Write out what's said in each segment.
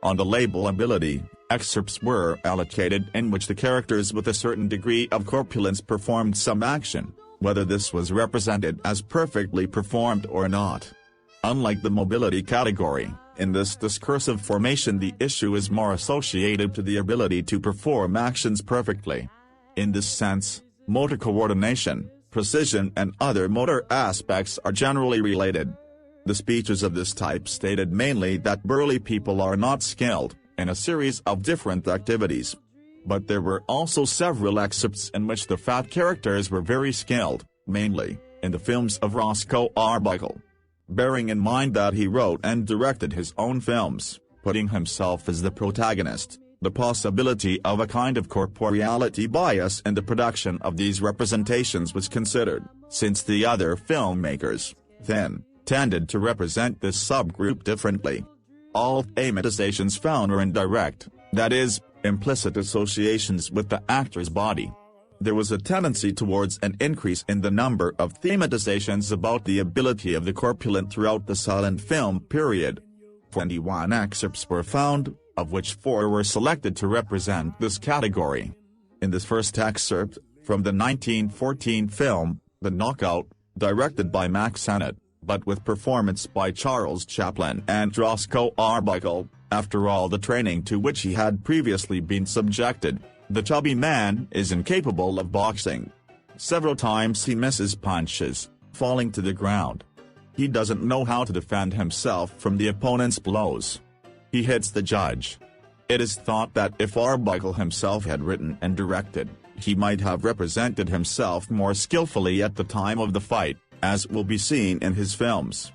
On the label Ability, excerpts were allocated in which the characters with a certain degree of corpulence performed some action, whether this was represented as perfectly performed or not. Unlike the mobility category, in this discursive formation the issue is more associated to the ability to perform actions perfectly. In this sense, motor coordination, precision and other motor aspects are generally related. The speeches of this type stated mainly that burly people are not skilled in a series of different activities. But there were also several excerpts in which the fat characters were very skilled, mainly in the films of Roscoe Arbuckle. Bearing in mind that he wrote and directed his own films, putting himself as the protagonist, the possibility of a kind of corporeality bias in the production of these representations was considered, since the other filmmakers, then, tended to represent this subgroup differently. All thematizations found are indirect, that is, implicit associations with the actor's body. There was a tendency towards an increase in the number of thematizations about the ability of the corpulent throughout the silent film period. 21 excerpts were found, of which 4 were selected to represent this category. In this first excerpt, from the 1914 film, The Knockout, directed by Max Sennett, but with performance by Charles Chaplin and Roscoe Arbuckle, after all the training to which he had previously been subjected, the chubby man is incapable of boxing. Several times he misses punches, falling to the ground. He doesn't know how to defend himself from the opponent's blows. He hits the judge. It is thought that if Arbuckle himself had written and directed, he might have represented himself more skillfully at the time of the fight, as will be seen in his films.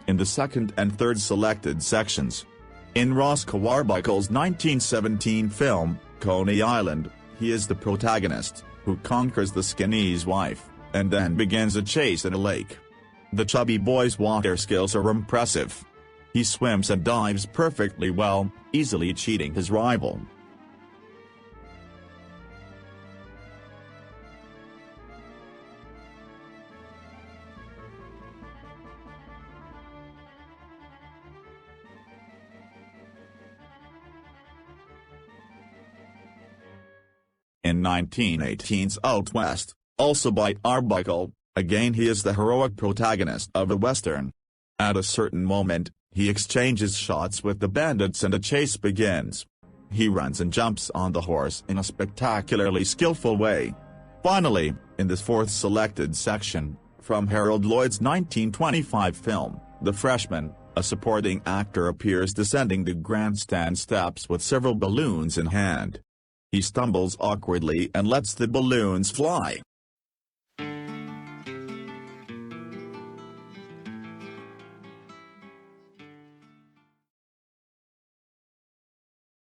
In the second and third selected sections. In Roscoe Arbuckle's 1917 film, Coney Island, he is the protagonist, who conquers the skinny's wife, and then begins a chase in a lake. The chubby boy's water skills are impressive. He swims and dives perfectly well, easily cheating his rival. In 1918's Out West, also by Arbuckle, again he is the heroic protagonist of a western. At a certain moment, he exchanges shots with the bandits and a chase begins. He runs and jumps on the horse in a spectacularly skillful way. Finally, in this fourth selected section, from Harold Lloyd's 1925 film, The Freshman, a supporting actor appears descending the grandstand steps with several balloons in hand. He stumbles awkwardly and lets the balloons fly.